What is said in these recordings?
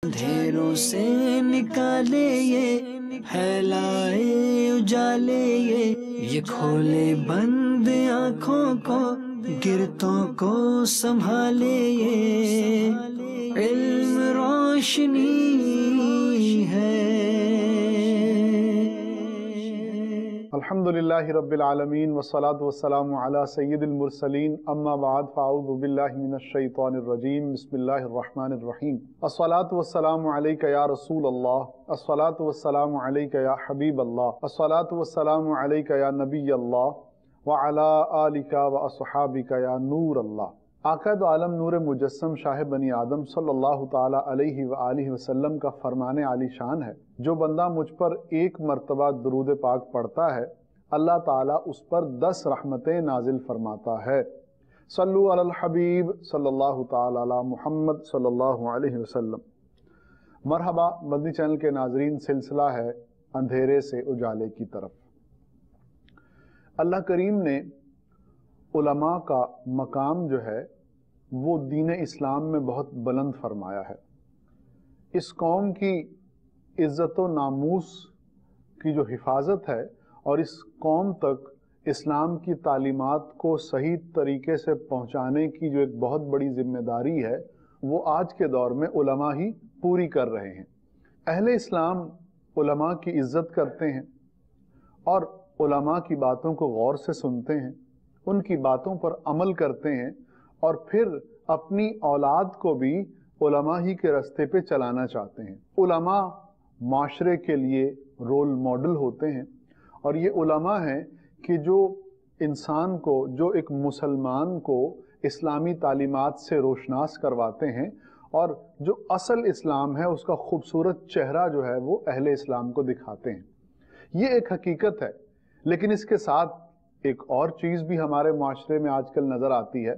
اندھیروں سے نکالے یہ پھیلائے اجالے یہ کھولے بند آنکھوں کو گرتوں کو سنبھالے یہ علم روشنی ہے۔ الحمدللہ رب العالمین والصلاة والسلام علی سید المرسلین اما بعد فاعوذ باللہ من الشیطان الرجیم بسم اللہ الرحمن الرحیم الصلاة والسلام علیک یا رسول اللہ الصلاة والسلام علیک یا حبیب اللہ الصلاة والسلام علیک یا نبی اللہ وعلی آلک واصحابک یا نور اللہ۔ آقا دو عالم نور مجسم شاہ بنی آدم صلی اللہ تعالی علیہ وآلہ وسلم کا فرمان عالی شان ہے، جو بندہ مجھ پر ایک مرتبہ درود پاک پڑھتا ہے اللہ تعالیٰ اس پر 10 رحمتیں نازل فرماتا ہے۔ صلو علی الحبیب صلی اللہ تعالی علی محمد صلی اللہ علیہ وسلم۔ مرحبا مدنی چینل کے ناظرین، سلسلہ ہے اندھیرے سے اجالے کی طرف۔ اللہ کریم نے علماء کا مقام جو ہے وہ دین اسلام میں بہت بلند فرمایا ہے۔ اس قوم کی عزت و ناموس کی جو حفاظت ہے اور اس قوم تک اسلام کی تعلیمات کو صحیح طریقے سے پہنچانے کی جو ایک بہت بڑی ذمہ داری ہے وہ آج کے دور میں علماء ہی پوری کر رہے ہیں۔ اہل اسلام علماء کی عزت کرتے ہیں اور علماء کی باتوں کو غور سے سنتے ہیں، ان کی باتوں پر عمل کرتے ہیں اور پھر اپنی اولاد کو بھی علماء ہی کے راستے پہ چلانا چاہتے ہیں۔ علماء معاشرے کے لیے رول ماڈل ہوتے ہیں اور یہ علماء ہیں کہ جو انسان کو، جو ایک مسلمان کو اسلامی تعلیمات سے روشناس کرواتے ہیں اور جو اصل اسلام ہے اس کا خوبصورت چہرہ جو ہے وہ اہل اسلام کو دکھاتے ہیں۔ یہ ایک حقیقت ہے، لیکن اس کے ساتھ ایک اور چیز بھی ہمارے معاشرے میں آج کل نظر آتی ہے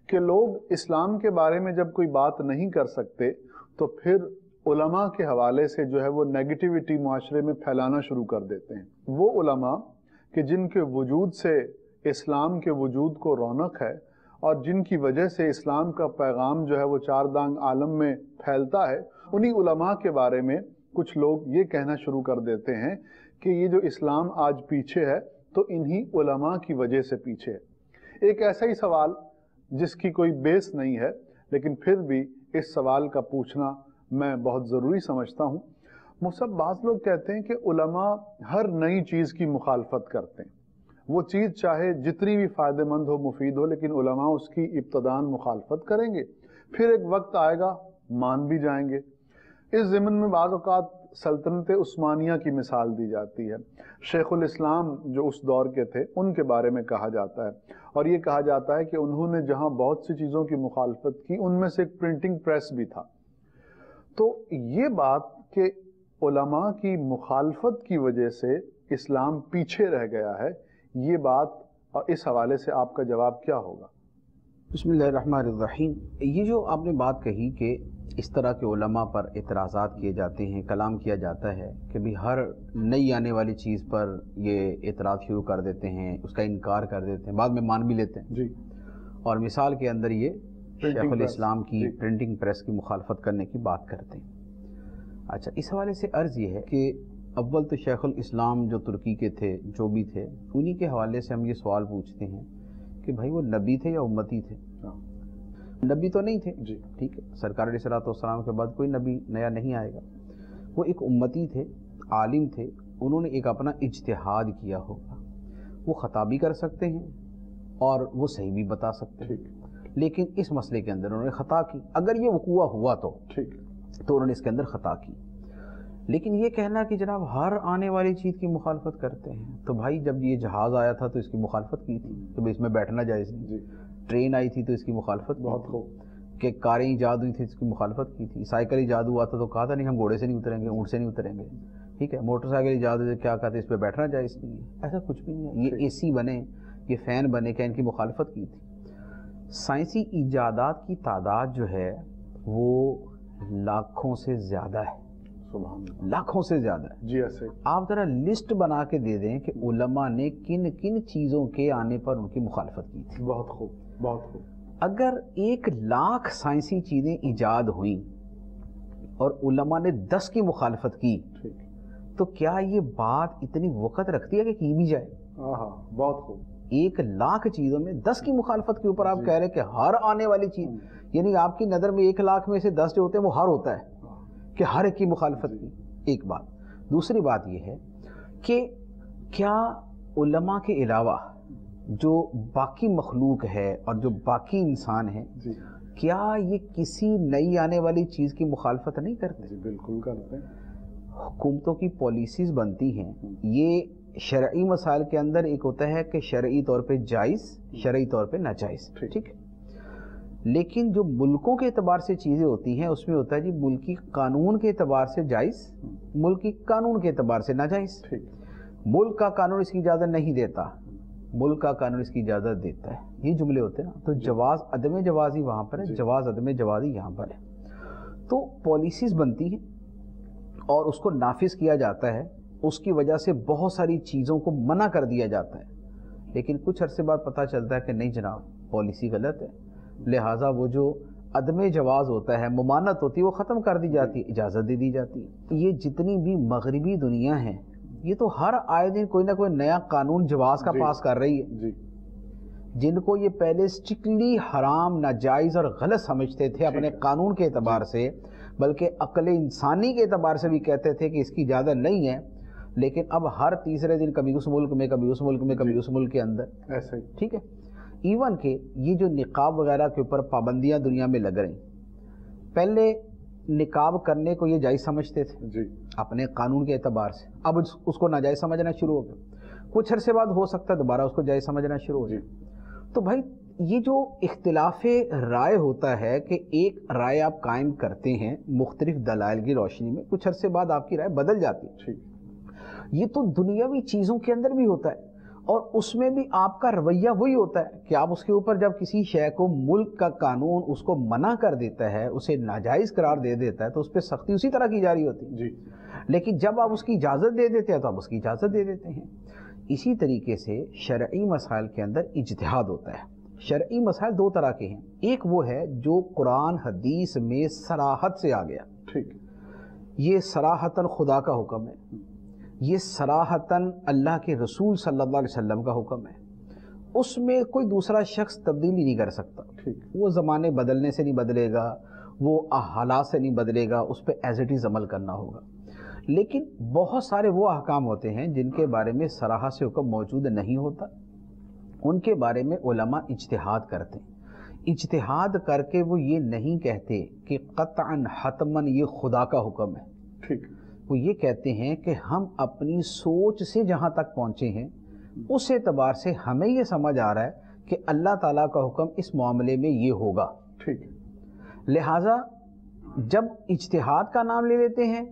کہ لوگ اسلام کے بارے میں جب کوئی بات نہیں کر سکتے تو پھر علماء کے حوالے سے جو ہے وہ نیگیٹیوٹی معاشرے میں پھیلانا شروع کر دیتے ہیں۔ وہ علماء کہ جن کے وجود سے اسلام کے وجود کو رونق ہے اور جن کی وجہ سے اسلام کا پیغام جو ہے وہ چار دانگ عالم میں پھیلتا ہے، انہی علماء کے بارے میں کچھ لوگ یہ کہنا شروع کر دیتے ہیں کہ یہ جو اسلام آج پیچھے ہے تو انہی علماء کی وجہ سے پیچھے ہے۔ ایک ایسا ہی سوال جس کی کوئی بیس نہیں ہے، لیکن پھر بھی اس سوال کا پوچھنا میں بہت ضروری سمجھتا ہوں۔ مصعب، بعض لوگ کہتے ہیں کہ علماء ہر نئی چیز کی مخالفت کرتے ہیں، وہ چیز چاہے جتنی بھی فائدہ مند ہو، مفید ہو، لیکن علماء اس کی ابتداً مخالفت کریں گے، پھر ایک وقت آئے گا مان بھی جائیں گے۔ اس ضمن میں بعض اوقات سلطنت عثمانیہ کی مثال دی جاتی ہے۔ شیخ الاسلام جو اس دور کے تھے ان کے بارے میں کہا جاتا ہے اور یہ کہا جاتا ہے کہ انہوں نے جہاں بہت سی چیزوں کی مخالفت کی ان میں سے ایک پرنٹنگ پریس بھی تھا۔ تو یہ بات کہ علماء کی مخالفت کی وجہ سے اسلام پیچھے رہ گیا ہے، یہ بات اور اس حوالے سے آپ کا جواب کیا ہوگا؟ بسم اللہ الرحمن الرحیم۔ یہ جو آپ نے بات کہی کہ اس طرح کے علماء پر اعتراضات کیے جاتے ہیں، کلام کیا جاتا ہے کہ بھی ہر نئی آنے والی چیز پر یہ اعتراض شروع کر دیتے ہیں، اس کا انکار کر دیتے ہیں، بعد میں مان بھی لیتے ہیں جی۔ اور مثال کے اندر یہ شیخ الاسلام کی جی۔ پرنٹنگ پریس کی مخالفت کرنے کی بات کرتے ہیں۔ اچھا، اس حوالے سے عرض یہ ہے کہ اول تو شیخ الاسلام جو ترکی کے تھے، جو بھی تھے، انہی کے حوالے سے ہم یہ سوال پوچھتے ہیں کہ بھائی وہ نبی تھے یا امتی تھے؟ نبی تو نہیں تھے، جی، ٹھیک ہے، سرکار علیہ الصلوۃ والسلام کے بعد کوئی نبی نیا نہیں آئے گا۔ وہ ایک امتی تھے، عالم تھے، انہوں نے ایک اپنا اجتہاد کیا ہوگا، وہ خطا بھی کر سکتے ہیں اور وہ صحیح بھی بتا سکتے ہیں، لیکن اس مسئلے کے اندر انہوں نے خطا کی۔ اگر یہ وقوع ہوا تو انہوں نے اس کے اندر خطا کی، لیکن یہ کہنا کہ جناب ہر آنے والی چیز کی مخالفت کرتے ہیں، تو بھائی جب یہ جہاز آیا تھا تو اس کی مخالفت کی تھی کہ بھائی اس میں بیٹھنا جائز نہیں، ٹرین آئی تھی تو اس کی مخالفت بہت خوب، کہ کاریں ایجاد ہوئی تھی اس کی مخالفت کی تھی، سائیکل ایجاد ہوا تھا تو کہا تھا نہیں ہم گھوڑے سے نہیں اتریں گے، اونٹ سے نہیں اتریں گے، ٹھیک ہے، موٹر سائیکل ایجاد ہوئی کیا کہتے اس پہ بیٹھنا جائز نہیں ہے، ایسا کچھ بھی نہیں ہے۔ یہ اے سی بنے، یہ فین بنے، کیا ان کی مخالفت کی تھی؟ سائنسی ایجادات کی تعداد جو ہے وہ لاکھوں سے زیادہ ہے، لاکھوں سے زیادہ ہے۔ جی ایسے آپ ذرا لسٹ بنا کے دے دیں کہ علماء نے کن کن چیزوں کے آنے پر ان کی مخالفت کی تھی۔ بہت خوب، بہت خوب۔ اگر 1,00,000 سائنسی چیزیں ایجاد ہوئیں اور علماء نے 10 کی مخالفت کی، تو کیا یہ بات اتنی وقت رکھتی ہے کہ کی بھی جائے؟ بہت خوب۔ 1,00,000 چیزوں میں 10 کی مخالفت کے اوپر آپ کہہ رہے ہیں کہ ہر آنے والی چیز، یعنی آپ کی نظر میں 1,00,000 میں سے 10 جو ہوتے ہیں وہ ہر ہوتا ہے کہ ہر ایک کی مخالفت کی، ایک بات۔ دوسری بات یہ ہے کہ کیا علماء کے علاوہ جو باقی مخلوق ہے اور جو باقی انسان ہیں، کیا یہ کسی نئی آنے والی چیز کی مخالفت نہیں کرتے؟ بالکل کرتے ہیں۔ حکومتوں کی پالیسیز بنتی ہیں، یہ شرعی مسائل کے اندر ایک ہوتا ہے کہ شرعی طور پہ جائز، شرعی طور پہ ناجائز، ٹھیک ہے، لیکن جو ملکوں کے اعتبار سے چیزیں ہوتی ہیں اس میں ہوتا ہے جی ملکی قانون کے اعتبار سے جائز، ملکی قانون کے اعتبار سے ناجائز۔ ملک کا قانون اس کی اجازت نہیں دیتا، ملک کا قانون اس کی اجازت دیتا ہے، یہ جملے ہوتے ہیں نا، تو جواز عدم جوازی وہاں پر ہے، جواز عدم جوازی یہاں پر ہے۔ تو پالیسیز بنتی ہیں اور اس کو نافذ کیا جاتا ہے، اس کی وجہ سے بہت ساری چیزوں کو منع کر دیا جاتا ہے، لیکن کچھ عرصے بعد پتہ چلتا ہے کہ نہیں جناب پالیسی غلط ہے، لہٰذا وہ جو عدم جواز ہوتا ہے، ممانعت ہوتی ہے، وہ ختم کر دی جاتی ہے، اجازت دے دی جاتی ہے۔ یہ جتنی بھی مغربی دنیا ہے یہ تو ہر آئے دن کوئی نہ کوئی نیا قانون جواز کا پاس کر رہی ہے، جن کو یہ پہلے اسٹرکٹلی حرام، ناجائز اور غلط سمجھتے تھے اپنے قانون کے اعتبار سے، بلکہ عقل انسانی کے اعتبار سے بھی کہتے تھے کہ اس کی اجازت نہیں ہے، لیکن اب ہر تیسرے دن کبھی اس ملک میں، کبھی اس ملک میں، کبھی اس ملک کے اندر ایسے، ٹھیک ہے۔ ایون کہ یہ جو نقاب وغیرہ کے اوپر پابندیاں دنیا میں لگ رہی، پہلے نقاب کرنے کو یہ جائز سمجھتے تھے اپنے قانون کے اعتبار سے، اب اس کو ناجائز سمجھنا شروع ہو گیا، کچھ عرصے بعد ہو سکتا ہے دوبارہ اس کو جائز سمجھنا شروع ہو جائے۔ تو بھائی یہ جو اختلاف رائے ہوتا ہے کہ ایک رائے آپ قائم کرتے ہیں مختلف دلائل کی روشنی میں، کچھ عرصے بعد آپ کی رائے بدل جاتی ہے، یہ تو دنیاوی چیزوں کے اندر بھی ہوتا ہے، اور اس میں بھی آپ کا رویہ وہی ہوتا ہے کہ آپ اس کے اوپر جب کسی شے کو ملک کا قانون اس کو منع کر دیتا ہے، اسے ناجائز قرار دے دیتا ہے، تو اس پہ سختی اسی طرح کی جاری ہوتی ہے، لیکن جب آپ اس کی اجازت دے دیتے ہیں تو آپ اس کی اجازت دے دیتے ہیں۔ اسی طریقے سے شرعی مسائل کے اندر اجتہاد ہوتا ہے۔ شرعی مسائل دو طرح کے ہیں، ایک وہ ہے جو قرآن حدیث میں صراحت سے آ گیا، یہ صراحتاً خدا کا حکم ہے، یہ صراحتاً اللہ کے رسول صلی اللہ علیہ وسلم کا حکم ہے، اس میں کوئی دوسرا شخص تبدیلی نہیں کر سکتا، وہ زمانے بدلنے سے نہیں بدلے گا، وہ حالات سے نہیں بدلے گا، اس پہ ایز اٹ از عمل کرنا ہوگا۔ لیکن بہت سارے وہ احکام ہوتے ہیں جن کے بارے میں صراحت سے حکم موجود نہیں ہوتا، ان کے بارے میں علماء اجتہاد کرتے ہیں، اجتہاد کر کے وہ یہ نہیں کہتے کہ قطعاً حتماً یہ خدا کا حکم ہے، وہ یہ کہتے ہیں کہ ہم اپنی سوچ سے جہاں تک پہنچے ہیں اس اعتبار سے ہمیں یہ سمجھ آ رہا ہے کہ اللہ تعالیٰ کا حکم اس معاملے میں یہ ہوگا، لہٰذا جب اجتہاد کا نام لے لیتے ہیں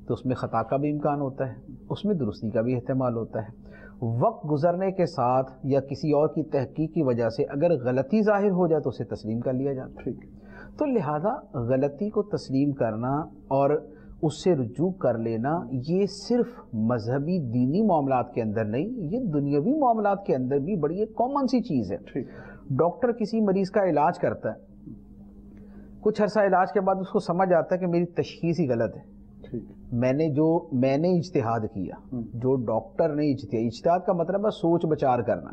تو اس میں خطا کا بھی امکان ہوتا ہے، اس میں درستی کا بھی احتمال ہوتا ہے، وقت گزرنے کے ساتھ یا کسی اور کی تحقیق کی وجہ سے اگر غلطی ظاہر ہو جائے تو اسے تسلیم کر لیا جاتا ہے، تو لہٰذا غلطی کو تسلیم کرنا اور اس سے رجوع کر لینا یہ صرف مذہبی دینی معاملات کے اندر نہیں، یہ دنیاوی معاملات کے اندر بھی بڑی ایک کامن سی چیز ہے۔ ڈاکٹر کسی مریض کا علاج کرتا ہے، کچھ عرصہ علاج کے بعد اس کو سمجھ آتا ہے کہ میری تشخیص ہی غلط ہے، میں نے اجتہاد کیا، جو ڈاکٹر نے اجتہاد کا مطلب ہے سوچ بچار کرنا،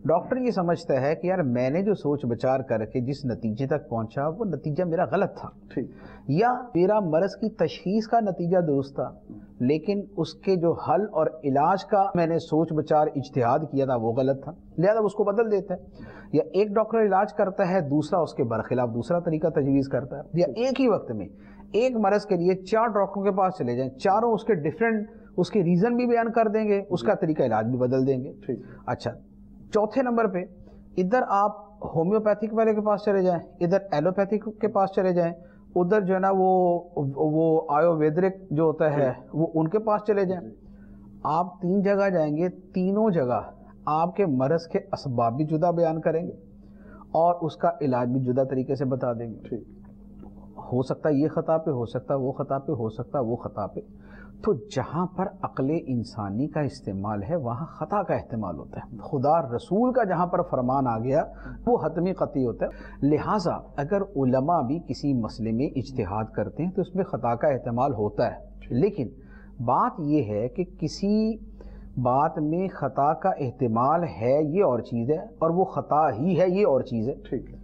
ڈاکٹر یہ سمجھتا ہے کہ یار میں نے جو سوچ بچار کر کے جس نتیجے تک پہنچا وہ نتیجہ میرا غلط تھا، یا میرا مرض کی تشخیص کا نتیجہ درست تھا لیکن اس کے جو حل اور علاج کا میں نے سوچ بچار اجتہاد کیا تھا وہ غلط تھا، لہذا اس کو بدل دیتا ہے۔ یا ایک ڈاکٹر علاج کرتا ہے، دوسرا اس کے برخلاف دوسرا طریقہ تجویز کرتا ہے، یا ایک ہی وقت میں ایک مرض کے لیے 4 ڈاکٹروں کے پاس چلے جائیں، چاروں اس کے ڈیفرنٹ اس کے ریزن بھی بیان کر دیں گے، اس کا طریقہ علاج بھی بدل دیں گے۔ اچھا، چوتھے نمبر پہ ادھر آپ ہومیوپیتھک والے کے پاس چلے جائیں، ادھر ایلوپیتھک کے پاس چلے جائیں، ادھر جو ہے نا وہ آیوویدرک جو ہوتا ہے وہ ان کے پاس چلے جائیں، آپ 3 جگہ جائیں گے، تینوں جگہ آپ کے مرض کے اسباب بھی جدا بیان کریں گے اور اس کا علاج بھی جدا طریقے سے بتا دیں گے۔ ہو سکتا ہے یہ خطا پہ، ہو سکتا ہے وہ خطا پہ، ہو سکتا ہے وہ خطا پہ. تو جہاں پر عقل انسانی کا استعمال ہے وہاں خطا کا احتمال ہوتا ہے. خدا رسول کا جہاں پر فرمان آ گیا وہ حتمی قطعی ہوتا ہے. لہٰذا اگر علماء بھی کسی مسئلے میں اجتہاد کرتے ہیں تو اس میں خطا کا احتمال ہوتا ہے. لیکن بات یہ ہے کہ کسی بات میں خطا کا احتمال ہے یہ اور چیز ہے، اور وہ خطا ہی ہے یہ اور چیز ہے. ٹھیک ہے.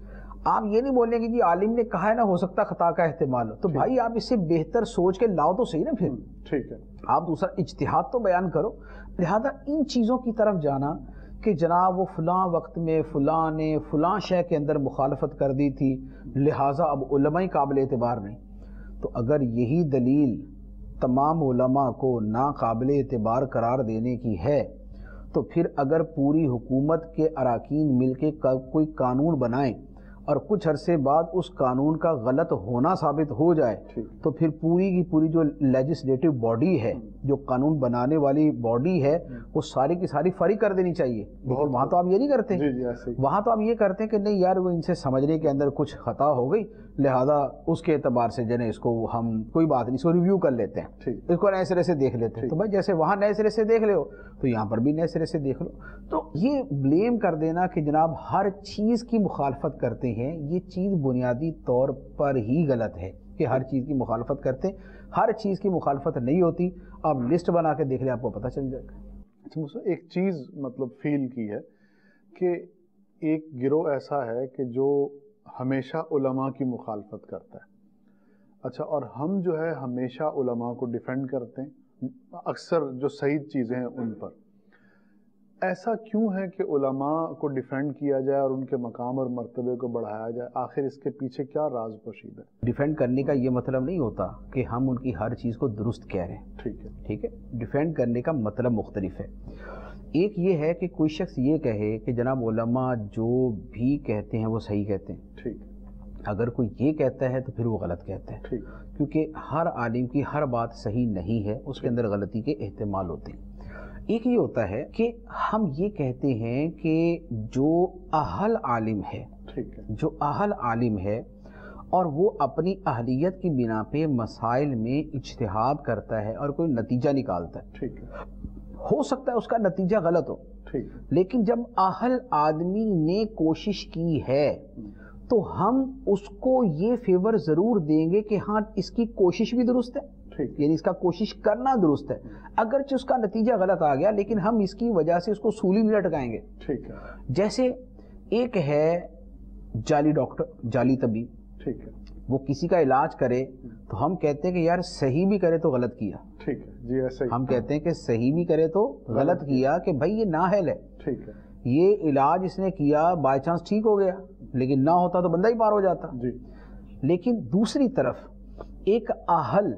آپ یہ نہیں بولیں گے کہ عالم نے کہا ہے نا ہو سکتا خطا کا احتمال ہو، تو بھائی آپ اس سے بہتر سوچ کے لاؤ تو صحیح نا. پھر ٹھیک ہے، آپ دوسرا اجتہاد تو بیان کرو. لہذا ان چیزوں کی طرف جانا کہ جناب وہ فلاں وقت میں فلاں نے فلاں شے کے اندر مخالفت کر دی تھی لہٰذا اب علماء ہی قابل اعتبار نہیں، تو اگر یہی دلیل تمام علماء کو ناقابل اعتبار قرار دینے کی ہے تو پھر اگر پوری حکومت کے اراکین مل کے کوئی قانون بنائیں اور کچھ عرصے بعد اس قانون کا غلط ہونا ثابت ہو جائے تو پھر پوری کی پوری جو لیجسلیٹو باڈی ہے، جو قانون بنانے والی باڈی ہے، وہ ساری کی ساری فاری کر دینی چاہیے. وہاں تو آپ یہ نہیں کرتے. وہاں تو آپ یہ کرتے ہیں کہ نہیں یار وہ ان سے سمجھنے کے اندر کچھ خطا ہو گئی لہذا اس کے اعتبار سے جنہیں اس کو ہم کوئی بات نہیں، اس کو ریویو کر لیتے ہیں، اس کو نئے سرے سے دیکھ لیتے ہیں. تو بھائی جیسے وہاں نئے سرے سے دیکھ لے ہو تو یہاں پر بھی نئے سرے سے دیکھ لو. تو یہ بلیم کر دینا کہ جناب ہر چیز کی مخالفت کرتے ہیں، یہ چیز بنیادی طور پر ہی غلط ہے کہ ہر چیز کی مخالفت کرتے. ہر چیز کی مخالفت نہیں ہوتی. آپ لسٹ بنا کے دیکھ لیں آپ کو پتہ چل جائے گا. اچھا، ایک چیز مطلب فیل کی ہے کہ ایک گروہ ایسا ہے کہ جو ہمیشہ علماء کی مخالفت کرتا ہے. اچھا، اور ہم جو ہے ہمیشہ علماء کو ڈیفینڈ کرتے ہیں، اکثر جو صحیح چیزیں ہیں ان پر. ایسا کیوں ہے کہ علماء کو ڈیفینڈ کیا جائے اور ان کے مقام اور مرتبے کو بڑھایا جائے؟ آخر اس کے پیچھے کیا راز پوشیدہ ہے؟ ڈیفینڈ کرنے کا یہ مطلب نہیں ہوتا کہ ہم ان کی ہر چیز کو درست کہہ رہے ہیں. ٹھیک ہے. ڈیفینڈ کرنے کا مطلب مختلف ہے. ایک یہ ہے کہ کوئی شخص یہ کہے کہ جناب علماء جو بھی کہتے ہیں وہ صحیح کہتے ہیں. ٹھیک. اگر کوئی یہ کہتا ہے تو پھر وہ غلط کہتا ہے، کیونکہ ہر عالم کی ہر بات صحیح نہیں ہے، اس کے اندر غلطی کے احتمال ہوتے ہیں. ایک یہ ہوتا ہے کہ ہم یہ کہتے ہیں کہ جو اہل عالم ہے، جو اہل عالم ہے اور وہ اپنی اہلیت کی بنا پہ مسائل میں اجتہاد کرتا ہے اور کوئی نتیجہ نکالتا ہے، ہو سکتا ہے اس کا نتیجہ غلط ہو، لیکن جب اہل آدمی نے کوشش کی ہے تو ہم اس کو یہ فیور ضرور دیں گے کہ ہاں اس کی کوشش بھی درست ہے، یعنی اس کا کوشش کرنا درست ہے، اگرچہ اس کا نتیجہ غلط آ گیا لیکن ہم اس کی وجہ سے اس کو سولی نہیں لٹکائیں گے. جیسے ایک ہے جعلی ڈاکٹر، جعلی طبیب، وہ کسی کا علاج کرے تو ہم کہتے ہیں کہ یار صحیح بھی کرے تو غلط کیا. ہم کہتے ہیں کہ صحیح بھی کرے تو غلط کیا کہ بھائی یہ نااہل ہے، یہ علاج اس نے کیا بائی چانس ٹھیک ہو گیا لیکن نہ ہوتا تو بندہ ہی پار ہو جاتا. لیکن دوسری طرف ایک اہل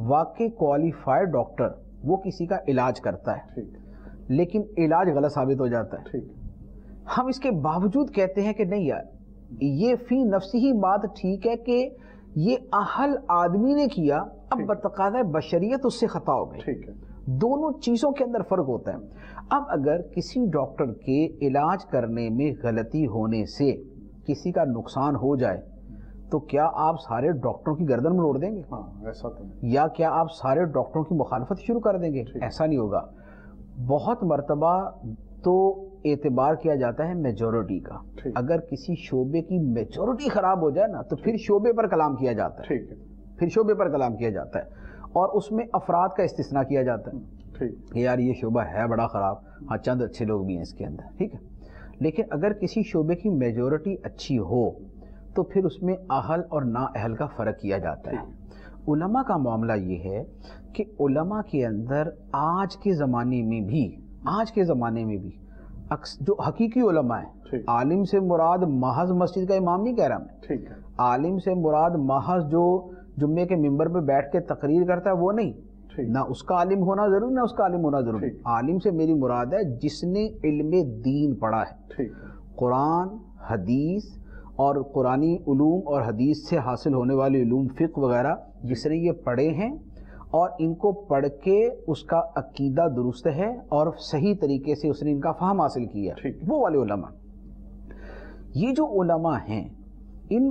واقعی کوالیفائڈ ڈاکٹر وہ کسی کا علاج کرتا ہے لیکن علاج غلط ثابت ہو جاتا ہے، ہم اس کے باوجود کہتے ہیں کہ نہیں یار یہ فی نفسی ہی بات ٹھیک ہے کہ یہ اہل آدمی نے کیا، اب بتقاضۂ بشریت اس سے خطا ہو گئی. دونوں چیزوں کے اندر فرق ہوتا ہے. اب اگر کسی ڈاکٹر کے علاج کرنے میں غلطی ہونے سے کسی کا نقصان ہو جائے تو کیا آپ سارے ڈاکٹروں کی گردن مروڑ دیں گے؟ ایسا تو نہیں. یا کیا آپ سارے ڈاکٹروں کی مخالفت شروع کر دیں گے؟ ایسا نہیں ہوگا. بہت مرتبہ تو اعتبار کیا جاتا ہے میجورٹی کا. اگر کسی شعبے کی میجورٹی خراب ہو جائے نا تو پھر شعبے پر کلام کیا جاتا ہے، پھر شعبے پر کلام کیا جاتا ہے اور اس میں افراد کا استثناء کیا جاتا ہے کہ یار یہ شعبہ ہے بڑا خراب، ہاں چند اچھے لوگ بھی ہیں اس کے اندر، ٹھیک ہے. لیکن اگر کسی شعبے کی میجورٹی اچھی ہو تو پھر اس میں اہل اور نااہل کا فرق کیا جاتا ہے. علماء کا معاملہ یہ ہے کہ علماء کے اندر آج کے زمانے میں بھی جو حقیقی علماء ہیں، عالم سے مراد محض مسجد کا امام نہیں کہہ رہا میں، عالم سے مراد محض جو جمعے کے ممبر پہ بیٹھ کے تقریر کرتا ہے وہ نہیں، نہ اس کا عالم ہونا ضروری نہ اس کا عالم ہونا ضروری. عالم سے میری مراد ہے جس نے علم دین پڑھا ہے، قرآن حدیث اور قرآنی علوم اور حدیث سے حاصل ہونے والے علوم فقہ وغیرہ جس نے یہ پڑھے ہیں اور ان کو پڑھ کے اس کا عقیدہ درست ہے اور صحیح طریقے سے اس نے ان کا فہم حاصل کیا، وہ والے علماء. یہ جو علماء ہیں ان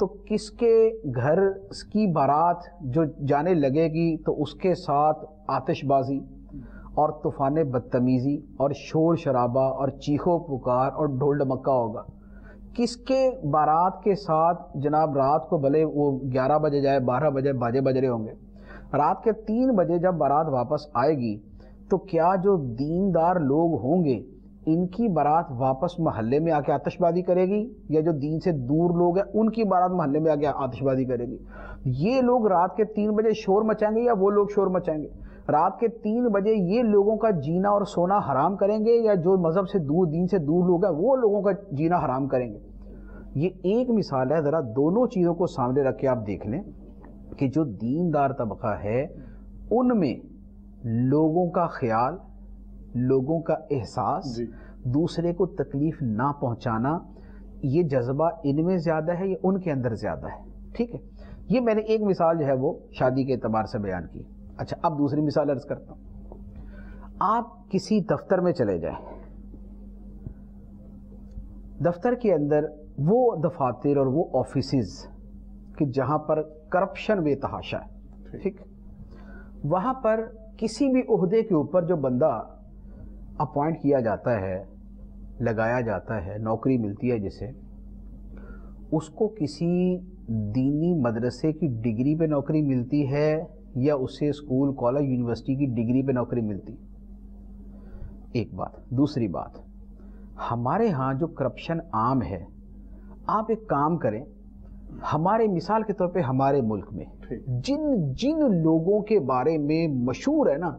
تو کس کے گھر کی بارات جو جانے لگے گی تو اس کے ساتھ آتش بازی اور طوفان بدتمیزی اور شور شرابہ اور چیخو پکار اور ڈھول ڈمکا ہوگا؟ کس کے بارات کے ساتھ جناب رات کو بھلے وہ 11 بجے جائے 12 بجے باجے بج رہے ہوں گے، رات کے 3 بجے جب بارات واپس آئے گی تو کیا جو دیندار لوگ ہوں گے ان کی بارات واپس محلے میں آ کے آتش بازی کرے گی، یا جو دین سے دور لوگ ہیں ان کی بارات محلے میں آ کے آتش بازی کرے گی؟ یہ لوگ رات کے 3 بجے شور مچائیں گے یا وہ لوگ شور مچائیں گے؟ رات کے 3 بجے یہ لوگوں کا جینا اور سونا حرام کریں گے یا جو مذہب سے دور دین سے دور لوگ ہیں وہ لوگوں کا جینا حرام کریں گے؟ یہ ایک مثال ہے، ذرا دونوں چیزوں کو سامنے رکھ کے آپ دیکھ لیں کہ جو دیندار طبقہ ہے ان میں لوگوں کا خیال، لوگوں کا احساس، دوسرے کو تکلیف نہ پہنچانا، یہ جذبہ ان میں زیادہ ہے یا ان کے اندر زیادہ ہے؟ ٹھیک ہے، یہ میں نے ایک مثال جو ہے وہ شادی کے اعتبار سے بیان کی۔ اچھا، اب دوسری مثال عرض کرتا ہوں۔ آپ کسی دفتر میں چلے جائیں، دفتر کے اندر وہ دفاتر اور وہ آفیسز کہ جہاں پر کرپشن بے تحاشا ہے، ٹھیک، وہاں پر کسی بھی عہدے کے اوپر جو بندہ اپوائنٹ کیا جاتا ہے، لگایا جاتا ہے، نوکری ملتی ہے جسے، اس کو کسی دینی مدرسے کی ڈگری پہ نوکری ملتی ہے یا اسے اسکول کالج یونیورسٹی کی ڈگری پہ نوکری ملتی؟ ایک بات۔ دوسری بات، ہمارے ہاں جو کرپشن عام ہے، آپ ایک کام کریں، ہمارے مثال کے طور پہ ہمارے ملک میں جن لوگوں کے بارے میں مشہور ہے نا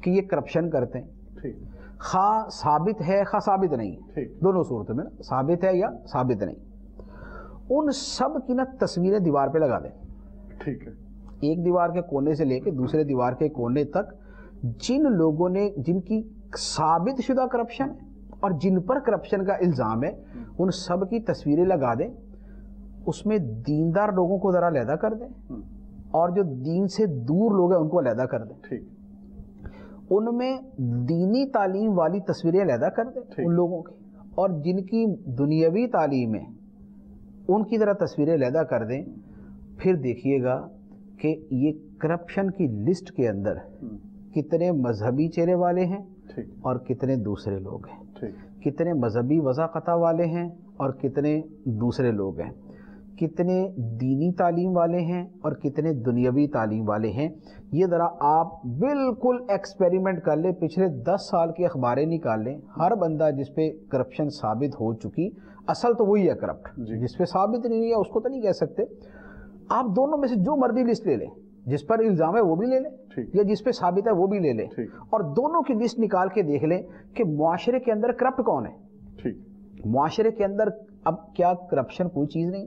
کہ یہ کرپشن کرتے ہیں، خواہ ثابت ہے خواہ ثابت نہیں، دونوں صورتوں میں نا، ثابت ہے یا ثابت نہیں، ان سب کی نا تصویریں دیوار پہ لگا دیں۔ ٹھیک ہے، ایک دیوار کے کونے سے لے کے دوسرے دیوار کے کونے تک جن لوگوں نے، جن کی ثابت شدہ کرپشن ہے اور جن پر کرپشن کا الزام ہے، ان سب کی تصویریں لگا دیں۔ اس میں دیندار لوگوں کو ذرا علیحدہ کر دیں اور جو دین سے دور لوگ ہیں ان کو علیحدہ کر دیں۔ ان میں دینی تعلیم والی تصویریں علیحدہ کر دیں ان لوگوں کی، اور جن کی دنیاوی تعلیم ہے ان کی ذرا تصویریں علیحدہ کر دیں۔ پھر دیکھیے گا کہ یہ کرپشن کی لسٹ کے اندر کتنے مذہبی چہرے والے ہیں اور کتنے دوسرے لوگ ہیں، کتنے مذہبی وضاقتہ والے ہیں اور کتنے دوسرے لوگ ہیں، کتنے دینی تعلیم والے ہیں اور کتنے دنیاوی تعلیم والے ہیں۔ یہ ذرا آپ بالکل ایکسپیریمنٹ کر لیں، پچھلے 10 سال کی اخباریں نکال لیں، ہر بندہ جس پہ کرپشن ثابت ہو چکی، اصل تو وہی ہے کرپٹ، جس پہ ثابت نہیں ہوئی ہے اس کو تو نہیں کہہ سکتے۔ آپ دونوں میں سے جو مرضی لسٹ لے لیں، جس پر الزام ہے وہ بھی لے لیں یا جس پہ ثابت ہے وہ بھی لے لیں، اور دونوں کی لسٹ نکال کے دیکھ لیں کہ معاشرے کے اندر کرپٹ کون ہے۔ معاشرے کے اندر اب کیا کرپشن کوئی چیز نہیں؟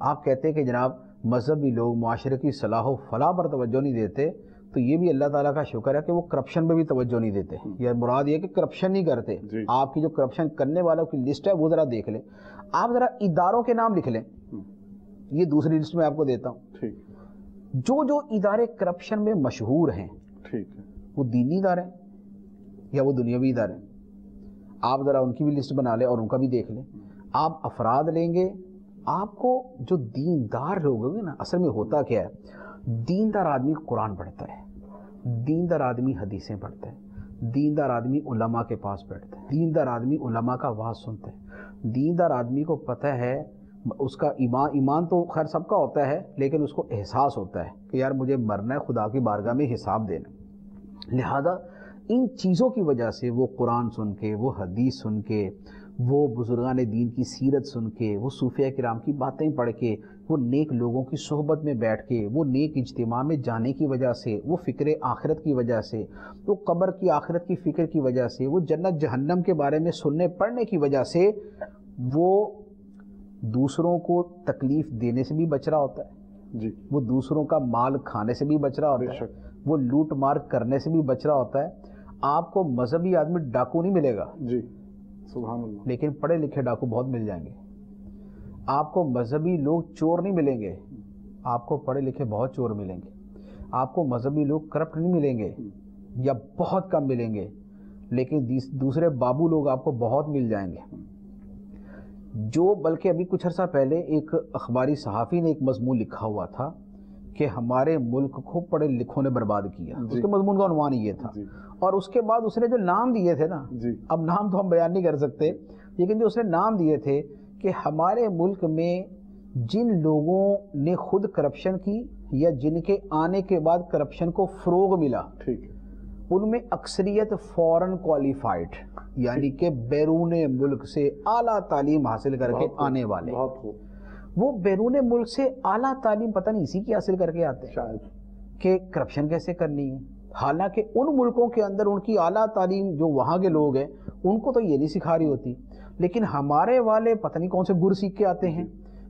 آپ کہتے ہیں کہ جناب مذہبی لوگ معاشرے کی صلاح و فلاح پر توجہ نہیں دیتے، تو یہ بھی اللہ تعالیٰ کا شکر ہے کہ وہ کرپشن پہ بھی توجہ نہیں دیتے، یا مراد یہ کہ کرپشن نہیں کرتے۔ آپ کی جو کرپشن کرنے والوں کی لسٹ ہے وہ ذرا دیکھ لیں۔ آپ ذرا اداروں کے نام لکھ لیں، یہ دوسری لسٹ میں آپ کو دیتا ہوں۔ جو ادارے کرپشن میں مشہور ہیں، وہ دینی ادارے ہیں یا وہ دنیاوی ادارے ہیں؟ آپ ذرا ان کی بھی لسٹ بنا لیں اور ان کا بھی دیکھ لیں۔ آپ افراد لیں گے، آپ کو جو دیندار لوگ ہوں گے نا، اصل میں ہوتا کیا ہے، دیندار آدمی قرآن پڑھتا ہے، دیندار آدمی حدیثیں پڑھتا ہے، دیندار آدمی علماء کے پاس بیٹھتا ہے، دیندار آدمی علماء کا واعظ سنتا ہے، دیندار آدمی کو پتہ ہے، اس کا ایمان تو خیر سب کا ہوتا ہے، لیکن اس کو احساس ہوتا ہے کہ یار مجھے مرنا ہے، خدا کی بارگاہ میں حساب دینا۔ لہذا ان چیزوں کی وجہ سے وہ قرآن سن کے، وہ حدیث سن کے، وہ بزرگان دین کی سیرت سن کے، وہ صوفیہ کرام کی باتیں پڑھ کے، وہ نیک لوگوں کی صحبت میں بیٹھ کے، وہ نیک اجتماع میں جانے کی وجہ سے، وہ فکر آخرت کی وجہ سے، وہ قبر کی آخرت کی فکر کی وجہ سے، وہ جنت جہنم کے بارے میں سننے پڑھنے کی وجہ سے، وہ دوسروں کو تکلیف دینے سے بھی بچ رہا ہوتا ہے، وہ دوسروں کا مال کھانے سے بھی بچ رہا ہوتا ہے، وہ لوٹ مار کرنے سے بھی بچ رہا ہوتا ہے۔ آپ کو مذہبی آدمی ڈاکو نہیں ملے گا، سبحان اللہ، لیکن پڑھے لکھے ڈاکو بہت مل جائیں گے۔ آپ کو مذہبی لوگ چور نہیں ملیں گے، آپ کو پڑھے لکھے بہت چور ملیں گے۔ آپ کو مذہبی لوگ کرپٹ نہیں ملیں گے یا بہت کم ملیں گے، لیکن دوسرے بابو لوگ آپ کو بہت مل جائیں گے۔ جو بلکہ ابھی کچھ عرصہ پہلے ایک اخباری صحافی نے ایک مضمون لکھا ہوا تھا کہ ہمارے ملک کو پڑھے لکھوں نے برباد کیا، اس کے مضمون کا عنوان یہ تھا، اور اس کے بعد اس نے جو نام دیے تھے نا، اب نام تو ہم بیان نہیں کر سکتے، لیکن جو اس نے نام دیے تھے کہ ہمارے ملک میں جن لوگوں نے خود کرپشن کی یا جن کے آنے کے بعد کرپشن کو فروغ ملا، ان میں اکثریت فورن کوالیفائڈ، یعنی کہ بیرون ملک سے اعلیٰ تعلیم حاصل کر کے آنے والے، وہ بیرون ملک سے اعلیٰ تعلیم پتہ نہیں اسی کی حاصل کر کے آتے ہیں کہ کرپشن کیسے کرنی ہے، حالانکہ ان ملکوں کے اندر ان کی اعلیٰ تعلیم جو وہاں کے لوگ ہیں ان کو تو یہ نہیں سکھا رہی ہوتی، لیکن ہمارے والے پتہ نہیں کون سے گر سیکھ کے آتے ہیں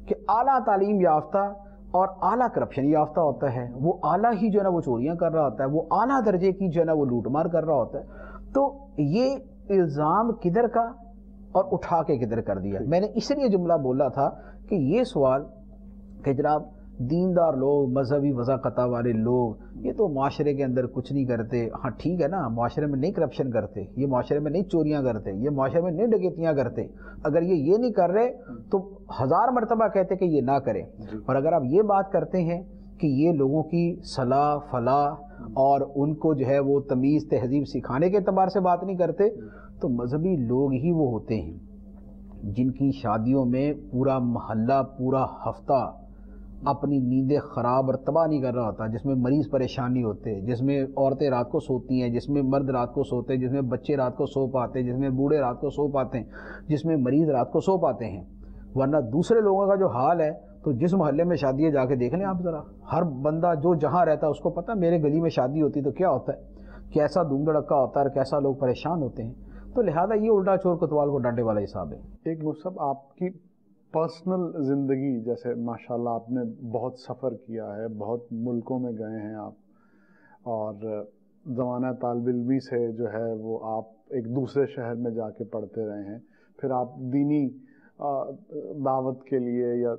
کہ اعلیٰ تعلیم یافتہ اور اعلیٰ کرپشن یافتہ ہوتا ہے، وہ اعلیٰ ہی جو ہے نا وہ چوریاں کر رہا ہوتا ہے، وہ اعلیٰ درجے کی جو ہے نا وہ لوٹ مار کر رہا ہوتا ہے۔ تو یہ الزام کدھر کا اور اٹھا کے کدھر کر دیا؟ میں نے اس لیے جملہ بولا تھا کہ یہ سوال کہ جناب دیندار لوگ، مذہبی وضاقتہ والے لوگ یہ تو معاشرے کے اندر کچھ نہیں کرتے، ہاں ٹھیک ہے نا، معاشرے میں نہیں کرپشن کرتے، یہ معاشرے میں نہیں چوریاں کرتے، یہ معاشرے میں نہیں ڈکیتیاں کرتے، اگر یہ نہیں کر رہے تو 1000 مرتبہ کہتے کہ یہ نہ کرے، اور اگر آپ یہ بات کرتے ہیں کہ یہ لوگوں کی صلاح فلاح اور ان کو جو ہے وہ تمیز تہذیب سکھانے کے اعتبار سے بات نہیں کرتے، تو مذہبی لوگ ہی وہ ہوتے ہیں جن کی شادیوں میں پورا محلہ پورا ہفتہ اپنی نیندیں خراب اور تباہ نہیں کر رہا ہوتا، جس میں مریض پریشان نہیں ہوتے، جس میں عورتیں رات کو سوتی ہیں، جس میں مرد رات کو سوتے ہیں، جس میں بچے رات کو سو پاتے ہیں، جس میں بوڑھے رات کو سو پاتے ہیں، جس میں مریض رات کو سو پاتے ہیں۔ ورنہ دوسرے لوگوں کا جو حال ہے تو جس محلے میں شادی ہے جا کے دیکھ لیں آپ ذرا، ہر بندہ جو جہاں رہتا ہے اس کو پتہ میرے گلی میں شادی ہوتی تو کیا ہوتا ہے، کیسا دھوم دھڑکا ہوتا ہے اور کیسا لوگ پریشان ہوتے ہیں۔ تو لہٰذا یہ الٹا چور کوتوال کو ڈانٹے والا حساب ہے۔ ایک مصعب، آپ کی پرسنل زندگی، جیسے ماشاءاللہ آپ نے بہت سفر کیا ہے، بہت ملکوں میں گئے ہیں آپ، اور زمانہ طالب علمی سے جو ہے وہ آپ ایک دوسرے شہر میں جا کے پڑھتے رہے ہیں، پھر آپ دینی دعوت کے لیے یا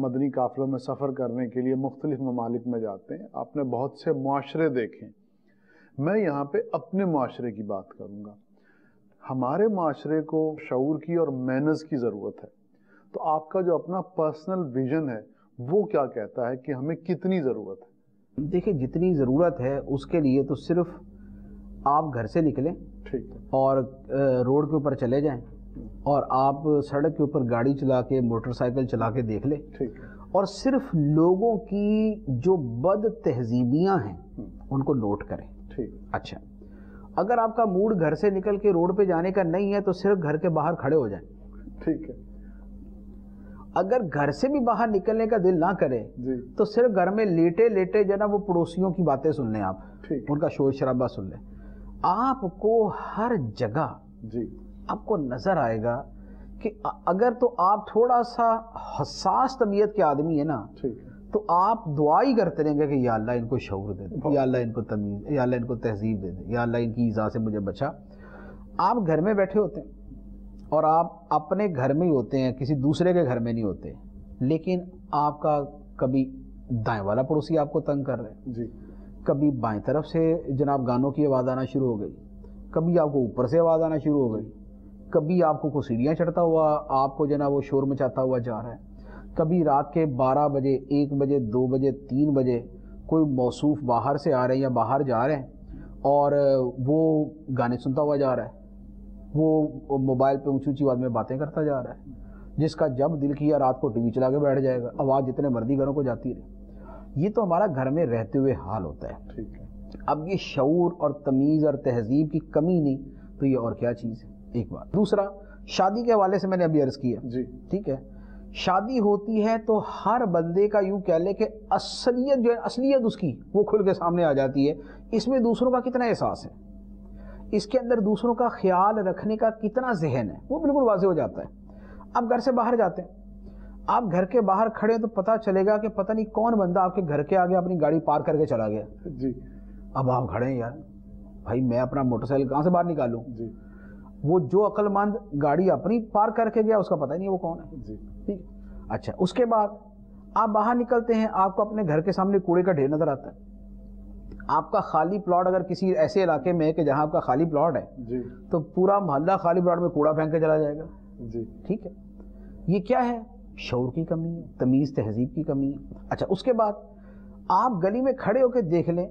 مدنی قافلوں میں سفر کرنے کے لیے مختلف ممالک میں جاتے ہیں، آپ نے بہت سے معاشرے دیکھے۔ میں یہاں پہ اپنے معاشرے کی بات کروں گا۔ ہمارے معاشرے کو شعور کی اور مینرز کی ضرورت ہے، تو آپ کا جو اپنا پرسنل ویژن ہے وہ کیا کہتا ہے کہ ہمیں کتنی ضرورت ہے؟ دیکھیں جتنی ضرورت ہے اس کے لیے تو صرف آپ گھر سے نکلیں اور روڈ کے اوپر چلے جائیں اور آپ سڑک کے اوپر گاڑی چلا کے موٹر سائیکل چلا کے دیکھ لیں، اور صرف لوگوں کی جو بد تہذیبیاں ہیں ان کو نوٹ کریں۔ اچھا، اگر آپ کا موڈ گھر سے نکل کے روڈ پہ جانے کا نہیں ہے تو صرف گھر کے باہر کھڑے ہو جائیں، ٹھیک ہے۔ اگر گھر سے بھی باہر نکلنے کا دل نہ کرے تو صرف گھر میں لیٹے لیٹے جو ہے نا وہ پڑوسیوں کی باتیں سن لیں، آپ ان کا شور شرابہ سن لیں۔ آپ کو ہر جگہ آپ کو نظر آئے گا کہ اگر تو آپ تھوڑا سا حساس طبیعت کے آدمی ہیں نا تو آپ دعا ہی کرتے رہیں گے کہ یا اللہ ان کو شعور دے دے، یا اللہ ان کو تمیز، یا اللہ ان کو تہذیب دے دے، یا اللہ ان کی ایذا سے مجھے بچا۔ آپ گھر میں بیٹھے ہوتے ہیں اور آپ اپنے گھر میں ہی ہوتے ہیں، کسی دوسرے کے گھر میں نہیں ہوتے، لیکن آپ کا کبھی دائیں والا پڑوسی آپ کو تنگ کر رہے ہیں، کبھی بائیں طرف سے جناب گانوں کی آواز آنا شروع ہو گئی، کبھی آپ کو اوپر سے آواز آنا شروع ہو گئی، کبھی آپ کو کوئی سیڑھیاں چڑھتا ہوا آپ کو جناب وہ شور مچاتا ہوا جا رہا ہے، کبھی رات کے 12 بجے 1 بجے 2 بجے 3 بجے کوئی موصوف باہر سے آ رہے ہیں یا باہر جا رہے ہیں اور وہ گانے سنتا ہوا جا رہا ہے، وہ موبائل پہ اونچی اونچی آواز میں باتیں کرتا جا رہا ہے، جس کا جب دل کیا رات کو ٹی وی چلا کے بیٹھ جائے گا، آواز جتنے مرضی گھروں کو جاتی رہے۔ یہ تو ہمارا گھر میں رہتے ہوئے حال ہوتا ہے۔ اب یہ شعور اور تمیز اور تہذیب کی کمی نہیں تو یہ اور کیا چیز ہے؟ ایک بات۔ دوسرا، شادی کے حوالے سے میں نے ابھی عرض کیا، ٹھیک ہے، شادی ہوتی ہے تو ہر بندے کا یوں کہہ لے کہ اصلیت جو ہے، اصلیت اس کی وہ کھل کے سامنے آ جاتی ہے۔ اس میں دوسروں کا کتنا احساس ہے، اس کے اندر دوسروں کا خیال رکھنے کا کتنا ذہن ہے، وہ بالکل واضح ہو جاتا ہے۔ اب گھر سے باہر جاتے ہیں، آپ گھر کے باہر کھڑے ہیں تو پتہ چلے گا کہ پتہ نہیں کون بندہ آپ کے گھر کے آگے اپنی گاڑی پارک کر کے چلا گیا۔ اب آپ کھڑے ہیں، یار بھائی میں اپنا موٹر سائیکل کہاں سے باہر نکالوں؟ وہ جو عقل مند گاڑی اپنی پارک کر کے گیا اس کا پتہ ہی نہیں وہ کون ہے، ٹھیک۔ اچھا، اس کے بعد آپ باہر نکلتے ہیں، آپ کو اپنے گھر کے سامنے کوڑے کا ڈھیر نظر آتا ہے۔ آپ کا خالی پلاٹ اگر کسی ایسے علاقے میں ہے کہ جہاں آپ کا خالی پلاٹ ہے تو پورا محلہ خالی پلاٹ میں کوڑا پھینک کے چلا جائے گا، ٹھیک ہے۔ یہ کیا ہے؟ شعور کی کمی ہے، تمیز تہذیب کی کمی ہے۔ اچھا اس کے بعد آپ گلی میں کھڑے ہو کے دیکھ لیں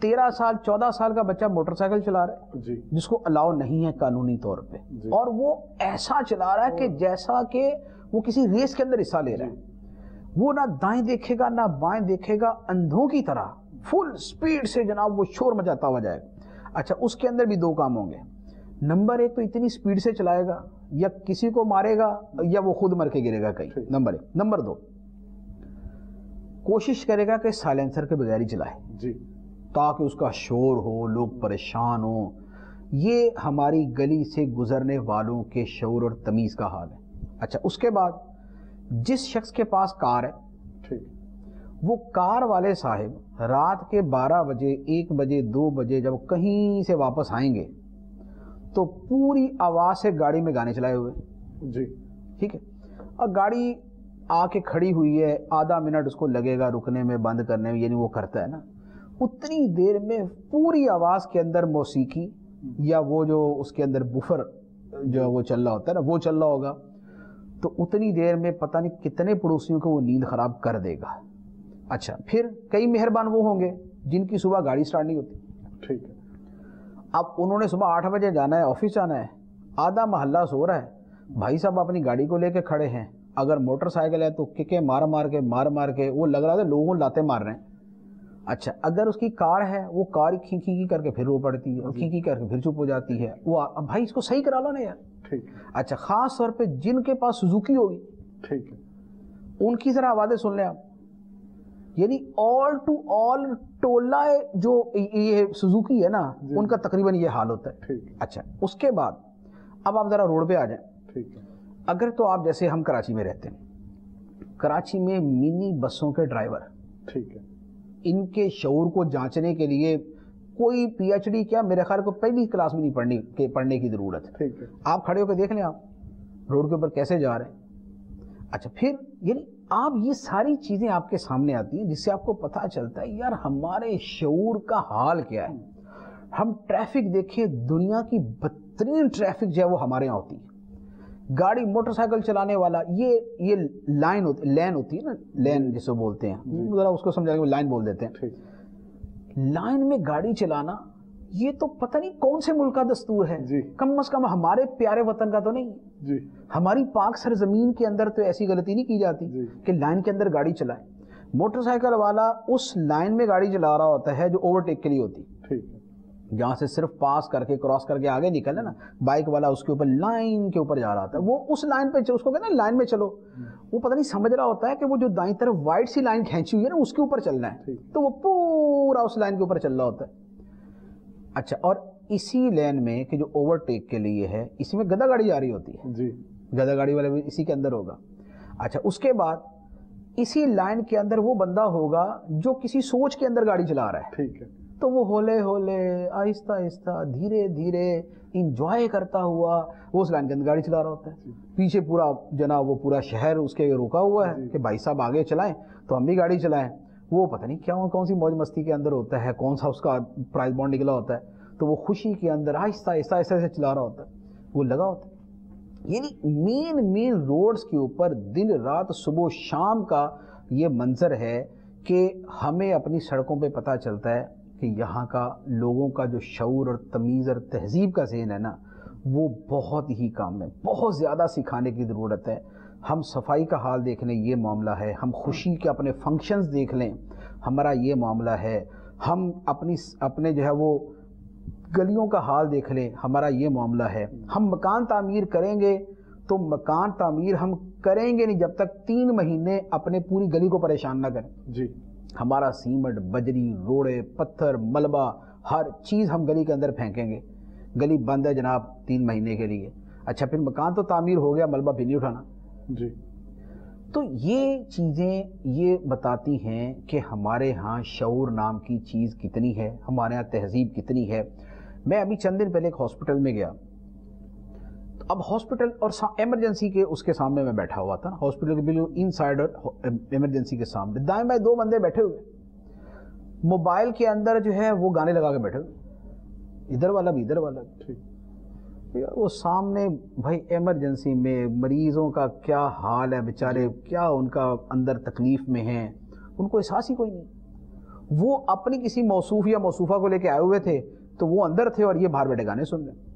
13 سال 14 سال کا بچہ موٹر سائیکل چلا رہا ہے جی جس کو الاؤ نہیں ہے قانونی طور پہ، جی اور وہ ایسا چلا رہا ہے کہ جیسا کہ وہ کسی ریس کے اندر حصہ لے رہا ہے۔ وہ نہ دائیں دیکھے گا نہ بائیں دیکھے گا، اندھوں کی طرح فل سپیڈ سے جناب وہ شور مچاتا ہوا جائے گا۔ اچھا اس کے اندر بھی دو کام ہوں گے، نمبر ایک تو اتنی سپیڈ سے چلائے گا یا کسی کو مارے گا یا وہ خود مر کے گرے گا کہیں، نمبر ایک۔ نمبر دو، کوشش کرے گا کہ سائلنسر کے بغیر ہی چلائے جی تاکہ اس کا شور ہو، لوگ پریشان ہوں۔ یہ ہماری گلی سے گزرنے والوں کے شعور اور تمیز کا حال ہے۔ اچھا اس کے بعد جس شخص کے پاس کار ہے، ٹھیک، وہ کار والے صاحب رات کے 12 بجے 1 بجے 2 بجے جب کہیں سے واپس آئیں گے تو پوری آواز سے گاڑی میں گانے چلائے ہوئے، جی ٹھیک ہے، اور گاڑی آ کے کھڑی ہوئی ہے، آدھا منٹ اس کو لگے گا رکنے میں، بند کرنے میں، یعنی وہ کرتا ہے نا، اتنی دیر میں پوری آواز کے اندر موسیقی یا وہ جو اس کے اندر بفر جو وہ چل رہا ہوتا ہے نا وہ چل رہا ہوگا، تو اتنی دیر میں پتہ نہیں کتنے پڑوسیوں کو وہ نیند خراب کر دے گا۔ اچھا پھر کئی مہربان وہ ہوں گے جن کی صبح گاڑی سٹارٹ نہیں ہوتی، ٹھیک ہے، اب انہوں نے صبح 8 بجے جانا ہے، آفس جانا ہے، آدھا محلہ سو رہا ہے، بھائی صاحب اپنی گاڑی کو لے کے کھڑے ہیں، اگر موٹر سائیکل ہے تو ککیں مار مار کے وہ لگ رہا تھا لوگوں لاتے مار رہے ہیں۔ اچھا اگر اس کی کار ہے وہ کار کھی کر کے پھر رو پڑتی ہے اور کھی کر کے پھر چپ ہو جاتی ہے، وہ بھائی اس کو صحیح کرا لو نا یار۔ ٹھیک، اچھا خاص طور پہ جن کے پاس سوزوکی ہوگی ٹھیک ہے، ان کی ذرا آوازیں سن لیں آپ، یعنی آل ٹو آل ٹولہ جو یہ سوزوکی ہے نا ان کا تقریباً یہ حال ہوتا ہے۔ ٹھیک، اچھا اس کے بعد اب آپ ذرا روڈ پہ آ جائیں، ٹھیک ہے، اگر تو آپ جیسے ہم کراچی میں رہتے ہیں، کراچی میں منی بسوں کے ڈرائیور، ٹھیک ہے، ان کے شعور کو جانچنے کے لیے کوئی پی ایچ ڈی کیا میرے خیال کو پہلی کلاس میں نہیں پڑھنے کی ضرورت ہے۔ ٹھیک ہے، آپ کھڑے ہو کے دیکھ لیں آپ روڈ کے اوپر کیسے جا رہے ہیں۔ اچھا پھر یعنی آپ یہ ساری چیزیں آپ کے سامنے آتی ہیں جس سے آپ کو پتہ چلتا ہے یار ہمارے شعور کا حال کیا ہے۔ ہم ٹریفک دیکھیں، دنیا کی بدترین ٹریفک جو ہے وہ ہمارے یہاں ہوتی ہے، گاڑی موٹر سائیکل چلانے والا یہ لائن ہوتی ہے نا، لین جسے بولتے ہیں، ذرا اس کو سمجھا کہ لائن بول دیتے ہیں، ٹھیک، لائن میں گاڑی چلانا یہ تو پتہ نہیں کون سے ملک کا دستور ہے، جی، کم از کم ہمارے پیارے وطن کا تو نہیں، جی، ہماری پاک سرزمین کے اندر تو ایسی غلطی نہیں کی جاتی جی، کہ لائن کے اندر گاڑی چلائے۔ موٹر سائیکل والا اس لائن میں گاڑی چلا رہا ہوتا ہے جو اوورٹیک کے لیے ہوتی، ٹھیک ہے، جہاں سے صرف پاس کر کے کراس کر کے آگے نکلے نا، بائک والا اس کے اوپر لائن کے اوپر جا رہا ہوتا ہے، وہ اس لائن پہ اس کو کہتے ہیں لائن میں چلو، وہ پتہ نہیں سمجھ رہا ہوتا ہے کہ وہ جو دائیں طرف وائٹ سی لائن کھینچی ہوئی ہے نا اس کے اوپر چلنا ہے، تو وہ پورا اس لائن کے اوپر چل رہا ہوتا ہے۔ اچھا اور اسی لین میں کہ جو اوورٹیک کے لیے ہے اسی میں گدا گاڑی جا رہی ہوتی ہے، جی، گدا گاڑی والے بھی اسی کے اندر ہوگا۔ اچھا اس کے بعد اسی لائن کے اندر وہ بندہ ہوگا جو کسی سوچ کے اندر گاڑی چلا رہا ہے، ٹھیک ہے، تو وہ ہولے ہولے آہستہ آہستہ دھیرے دھیرے انجوائے کرتا ہوا وہ اس لائن کے اندر گاڑی چلا رہا ہوتا ہے، پیچھے پورا جناب وہ پورا شہر اس کے روکا ہوا ہے کہ بھائی صاحب آگے چلائیں تو ہم بھی گاڑی چلائیں، وہ پتہ نہیں کیا کون سی موج مستی کے اندر ہوتا ہے، کون سا اس کا پرائز بانڈ نکلا ہوتا ہے، تو وہ خوشی کے اندر آہستہ آہستہ ایسے چلا رہا ہوتا ہے، وہ لگا ہوتا ہے۔ یعنی مین روڈز کے اوپر دن رات صبح و شام کا یہ منظر ہے کہ ہمیں اپنی سڑکوں پہ پتہ چلتا ہے کہ یہاں کا لوگوں کا جو شعور اور تمیز اور تہذیب کا ذہن ہے نا وہ بہت ہی کام ہے، بہت زیادہ سکھانے کی ضرورت ہے۔ ہم صفائی کا حال دیکھ لیں یہ معاملہ ہے، ہم خوشی کے اپنے فنکشنز دیکھ لیں ہمارا یہ معاملہ ہے، ہم اپنے جو ہے وہ گلیوں کا حال دیکھ لیں ہمارا یہ معاملہ ہے۔ ہم مکان تعمیر کریں گے تو مکان تعمیر ہم کریں گے نہیں جب تک 3 مہینے اپنے پوری گلی کو پریشان نہ کریں، جی، ہمارا سیمنٹ بجری روڑے پتھر ملبہ ہر چیز ہم گلی کے اندر پھینکیں گے، گلی بند ہے جناب 3 مہینے کے لیے، اچھا پھر مکان تو تعمیر ہو گیا ملبہ پھر نہیں اٹھانا۔ جی، تو یہ چیزیں یہ بتاتی ہیں کہ ہمارے ہاں شعور نام کی چیز کتنی ہے، ہمارے ہاں تہذیب کتنی ہے۔ میں ابھی چند دن پہلے ایک ہاسپٹل میں گیا، اب ہاسپٹل اور ایمرجنسی کے اس کے سامنے میں بیٹھا ہوا تھا، ہاسپٹل کے بالکل ان سائڈ ایمرجنسی کے سامنے دائیں بائیں 2 بندے بیٹھے ہوئے، موبائل کے اندر جو ہے وہ گانے لگا کے بیٹھے ہوئے، ادھر والا بھی ادھر والا بھی۔ وہ سامنے بھائی ایمرجنسی میں مریضوں کا کیا حال ہے بیچارے، کیا ان کا اندر تکلیف میں ہیں، ان کو احساس ہی کوئی نہیں. وہ اپنی کسی موصوف یا موصوفہ کو لے کے آئے ہوئے تھے تو وہ اندر تھے اور یہ باہر بیٹھے گانے سن رہے.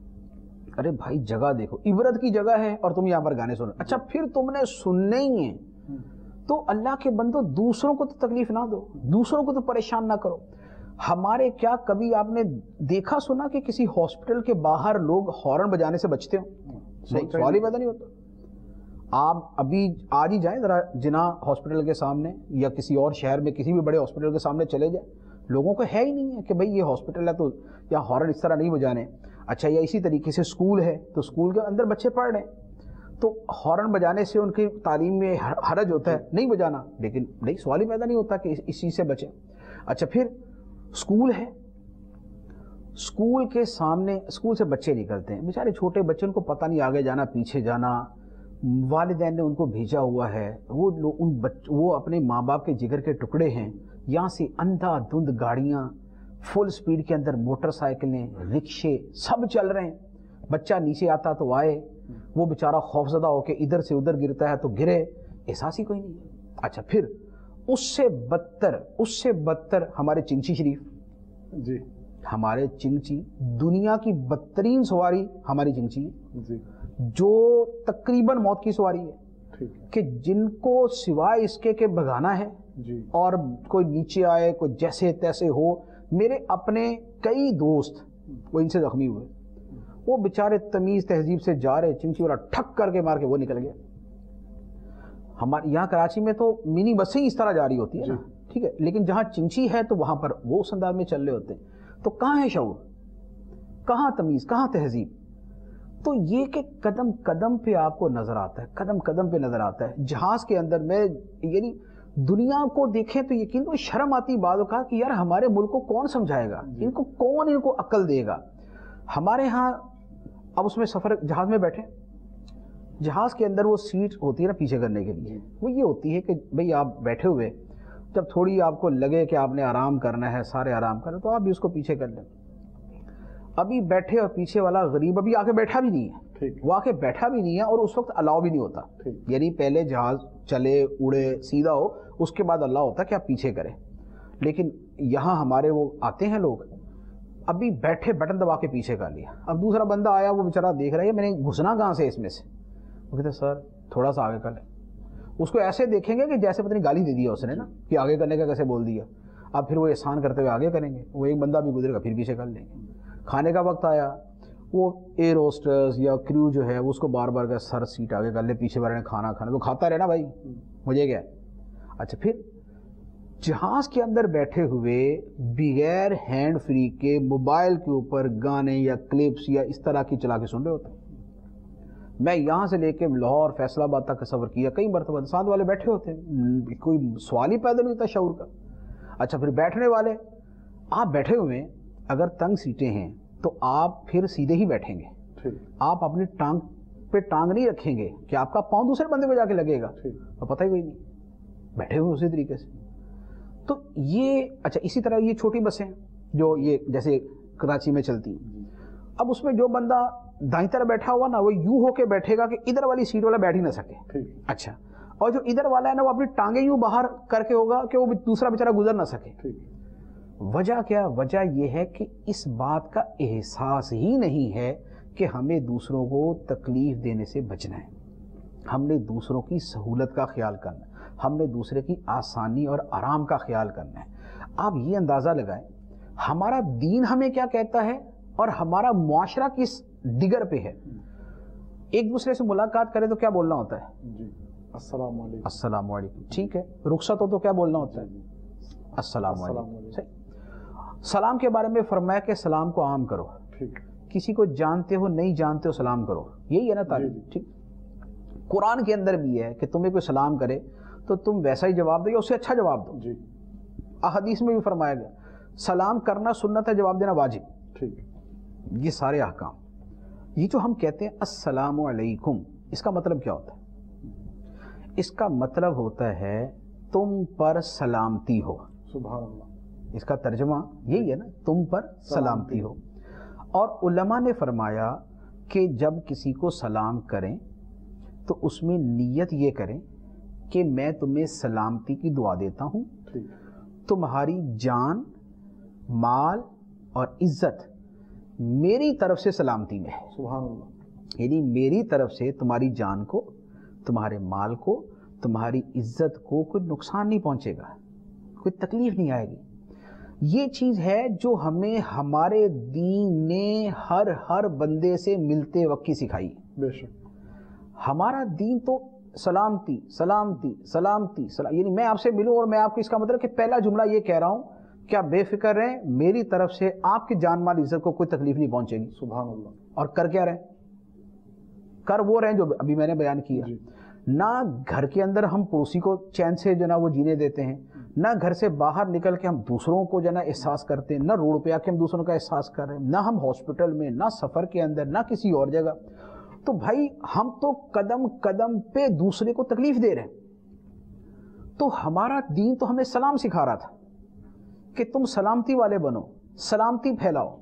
ارے بھائی جگہ دیکھو، عبرت کی جگہ ہے اور تم یہاں پر گانے سن رہے. اچھا پھر تم نے سننے ہی ہیں تو اللہ کے بندو دوسروں کو تو تکلیف نہ دو، دوسروں کو تو پریشان نہ کرو. ہمارے کیا کبھی آپ نے دیکھا سنا کہ کسی ہاسپٹل کے باہر لوگ ہارن بجانے سے بچتے ہوں؟ صحیح سوال ہی پیدا نہیں ہوتا. آپ ابھی آج ہی جائیں ذرا جناح ہاسپٹل کے سامنے یا کسی اور شہر میں کسی بھی بڑے ہاسپٹل کے سامنے چلے جائیں، لوگوں کو ہے ہی نہیں ہے کہ بھئی یہ ہاسپٹل ہے تو یا ہارن اس طرح نہیں بجانے. اچھا یا اسی طریقے سے اسکول ہے تو اسکول کے اندر بچے پڑھ رہے ہیں تو ہارن بجانے سے ان کی تعلیم میں حرج ہوتا ہے، نہیں بجانا، لیکن نہیں سوال ہی پیدا نہیں ہوتا کہ اس چیز سے بچیں. اچھا پھر اسکول ہے، اسکول کے سامنے اسکول سے بچے نکلتے ہیں، بیچارے چھوٹے بچے، ان کو پتہ نہیں آگے جانا پیچھے جانا، والدین نے ان کو بھیجا ہوا ہے، وہ اپنے ماں باپ کے جگر کے ٹکڑے ہیں. یہاں سے اندھا دھند گاڑیاں فل سپیڈ کے اندر، موٹر سائیکلیں، رکشے سب چل رہے ہیں. بچہ نیچے آتا تو آئے، وہ بیچارہ خوفزدہ ہو کے ادھر سے ادھر گرتا ہے تو گرے، احساس ہی کوئی نہیں. اچھا پھر اس سے بدتر ہمارے چنچی شریف، جی ہمارے چنچی دنیا کی بدترین سواری ہماری چنچی جی، جو تقریباً موت کی سواری ہے کہ جن کو سوائے اس کے کہ بھگانا ہے جی اور کوئی نیچے آئے، کوئی جیسے تیسے ہو. میرے اپنے کئی دوست وہ ان سے زخمی ہوئے، وہ بیچارے تمیز تہذیب سے جا رہے، چنچی والا ٹھک کر کے مار کے وہ نکل گیا. ہمارے یہاں کراچی میں تو منی بسیں اس طرح جاری ہوتی ہے نا، ٹھیک ہے، لیکن جہاں چنچی ہے تو وہاں پر وہ اس انداز میں چل رہے ہوتے ہیں. تو کہاں ہے شعور، کہاں تمیز، کہاں تہذیب؟ تو یہ کہ قدم قدم پہ آپ کو نظر آتا ہے، قدم قدم پہ نظر آتا ہے. جہاز کے اندر میں یعنی دنیا کو دیکھیں تو یقین تو شرم آتی بعض اوقات کہ یار ہمارے ملک کو کون سمجھائے گا، ان کو کون ان کو عقل دے گا. ہمارے ہاں اب اس میں سفر جہاز میں بیٹھے، جہاز کے اندر وہ سیٹ ہوتی ہے نا پیچھے کرنے کے لیے، وہ یہ ہوتی ہے کہ بھئی آپ بیٹھے ہوئے جب تھوڑی آپ کو لگے کہ آپ نے آرام کرنا ہے، سارے آرام کریں تو آپ بھی اس کو پیچھے کر لیں. ابھی بیٹھے اور پیچھے والا غریب ابھی آگے بیٹھا بھی نہیں ہے، وہ آگے بیٹھا بھی نہیں ہے اور اس وقت الاؤ بھی نہیں ہوتا. یعنی پہلے جہاز چلے اڑے سیدھا ہو اس کے بعد اللہ ہوتا کہ آپ پیچھے کریں. لیکن یہاں ہمارے وہ آتے ہیں لوگ ابھی بیٹھے بٹن دبا کے پیچھے کر لیا. اب دوسرا بندہ آیا، وہ بیچارہ دیکھ رہا ہے میں نے گھسنا کہاں سے اس میں سے، وہ کہتے سر تھوڑا سا آگے کر لیں. اس کو ایسے دیکھیں گے کہ جیسے پتہ نہیں گالی دے دیا اس نے نا کہ آگے کرنے کا کیسے بول دیا. اب پھر وہ احسان کرتے ہوئے آگے کریں گے، وہ ایک بندہ بھی گزرے گا پھر پیچھے کر لیں گے. کھانے کا وقت آیا، وہ ایئر ہوسٹرز یا کریو جو ہے اس کو بار بار کا سر سیٹ آگے کر لے، پیچھے والے نے کھانا کھانا، وہ کھاتا رہنا بھائی مجھے کیا. اچھا پھر جہاز کے اندر بیٹھے ہوئے بغیر ہینڈ فری کے موبائل کے اوپر گانے یا کلپس یا اس طرح کی چلا کے سن رہے ہوتے ہیں. میں یہاں سے لے کے لاہور فیصل آباد تک کا سفر کیا، کئی مرتبہ ساتھ والے بیٹھے ہوتے ہیں، کوئی سوال ہی پیدا نہیں ہوتا شعور کا. اچھا پھر بیٹھنے والے، آپ بیٹھے ہوئے اگر تنگ سیٹیں ہیں تو آپ پھر سیدھے ہی بیٹھیں گے، آپ اپنی ٹانگ پہ ٹانگ نہیں رکھیں گے کہ آپ کا پاؤں دوسرے بندے پہ جا کے لگے گا، تو پتہ ہی کوئی نہیں، بیٹھے ہوئے اسی طریقے سے. تو یہ اچھا اسی طرح یہ چھوٹی بسیں جو یہ جیسے کراچی میں چلتی ہیں، اب اس میں جو بندہ دائیں طرف بیٹھا ہوا نا وہ یوں ہو کے بیٹھے گا کہ ادھر والی سیٹ والا بیٹھ ہی نہ سکے. اچھا اور جو ادھر والا ہے نا وہ اپنی ٹانگیں یوں باہر کر کے ہوگا کہ وہ دوسرا بیچارہ گزر نہ سکے. وجہ کیا؟ وجہ یہ ہے کہ اس بات کا احساس ہی نہیں ہے کہ ہمیں دوسروں کو تکلیف دینے سے بچنا ہے، ہم نے دوسروں کی سہولت کا خیال کرنا ہے، ہم نے دوسرے کی آسانی اور آرام کا خیال کرنا ہے. آپ یہ اندازہ لگائیں ہمارا دین ہمیں کیا کہتا ہے اور ہمارا معاشرہ کس ڈگر پہ ہے. ایک دوسرے سے ملاقات کرے تو کیا بولنا ہوتا ہے؟ جی السلام علیکم. السلام علیکم، ٹھیک ہے. رخصت ہو تو کیا بولنا ہوتا ہے؟ السلام علیکم. صحیح. سلام کے بارے میں فرمایا کہ سلام کو عام کرو، کسی کو جانتے ہو نہیں جانتے ہو سلام کرو، یہی ہے نا تعلیم. ٹھیک. قرآن کے اندر بھی ہے کہ تمہیں کوئی سلام کرے تو تم ویسا ہی جواب دو یا اس سے اچھا جواب دو. احادیث میں بھی فرمایا گیا سلام کرنا سنت ہے، جواب دینا واجب. یہ سارے احکام. یہ جو ہم کہتے ہیں السلام علیکم، اس کا مطلب کیا ہوتا ہے؟ اس کا مطلب ہوتا ہے تم پر سلامتی ہو. سبحان اللہ. اس کا ترجمہ یہی ہے نا، تم پر سلامتی ہو. اور علماء نے فرمایا کہ جب کسی کو سلام کریں تو اس میں نیت یہ کریں کہ میں تمہیں سلامتی کی دعا دیتا ہوں، تمہاری جان، مال اور عزت میری طرف سے سلامتی میں ہے۔ سبحان اللہ۔ یعنی میری طرف سے تمہاری جان کو، تمہارے مال کو، تمہاری عزت کو کوئی نقصان نہیں پہنچے گا، کوئی تکلیف نہیں آئے گی۔ یہ چیز ہے جو ہمیں ہمارے دین نے ہر بندے سے ملتے وقت کی سکھائی۔ بے شک ہمارا دین تو سلامتی سلامتی سلامتی یعنی میں آپ سے ملوں اور میں آپ کو اس کا مطلب کہ پہلا جملہ یہ کہہ رہا ہوں کہ آپ بے فکر رہیں، میری طرف سے آپ کی جان مال عزت کو کوئی تکلیف نہیں پہنچے گی۔ سبحان اللہ۔ اور کر کیا رہیں؟ کر وہ رہیں جو ابھی میں نے بیان کیا۔ نہ گھر کے اندر ہم پڑوسی کو چین سے جو نا وہ جینے دیتے ہیں، نہ گھر سے باہر نکل کے ہم دوسروں کو جو نا احساس کرتے ہیں، نہ روڈ پہ آ کے ہم دوسروں کا احساس کر رہے ہیں، نہ ہم ہاسپٹل میں، نہ سفر کے اندر، نہ کسی اور جگہ۔ تو بھائی ہم تو قدم قدم پہ دوسرے کو تکلیف دے رہے ہیں۔ تو ہمارا دین تو ہمیں سلام سکھا رہا تھا کہ تم سلامتی والے بنو، سلامتی پھیلاؤ،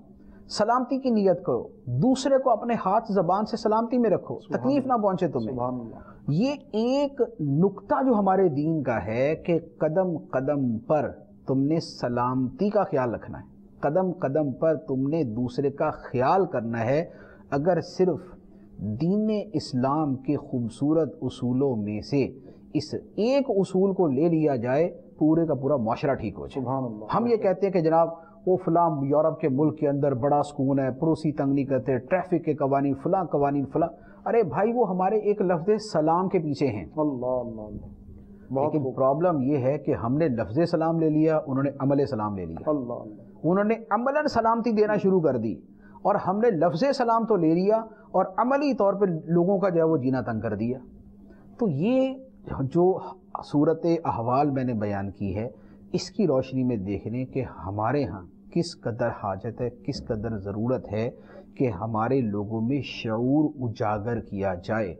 سلامتی کی نیت کرو، دوسرے کو اپنے ہاتھ زبان سے سلامتی میں رکھو، تکلیف نہ پہنچے تمہیں۔ سبحان اللہ۔ یہ ایک نقطہ جو ہمارے دین کا ہے کہ قدم قدم پر تم نے سلامتی کا خیال رکھنا ہے، قدم قدم پر تم نے دوسرے کا خیال کرنا ہے۔ اگر صرف دین اسلام کے خوبصورت اصولوں میں سے اس ایک اصول کو لے لیا جائے، پورے کا پورا معاشرہ ٹھیک ہو جائے۔ سبحان اللہ۔ ہم یہ کہتے ہیں کہ جناب وہ فلاں یورپ کے ملک کے اندر بڑا سکون ہے، پڑوسی تنگ نہیں کرتے، ٹریفک کے قوانین فلاں قوانین فلاں۔ ارے بھائی وہ ہمارے ایک لفظ سلام کے پیچھے ہیں۔ اللہ اللہ اللہ۔ بہت لیکن پرابلم یہ ہے کہ ہم نے لفظ سلام لے لیا، انہوں نے عمل سلام لے لیا۔ اللہ اللہ۔ انہوں نے عملاً سلامتی دینا شروع کر دی، اور ہم نے لفظ سلام تو لے لیا اور عملی طور پہ لوگوں کا جو ہے وہ جینا تنگ کر دیا۔ تو یہ جو صورت احوال میں نے بیان کی ہے، اس کی روشنی میں دیکھ لیں کہ ہمارے ہاں کس قدر حاجت ہے، کس قدر ضرورت ہے کہ ہمارے لوگوں میں شعور اجاگر کیا جائے،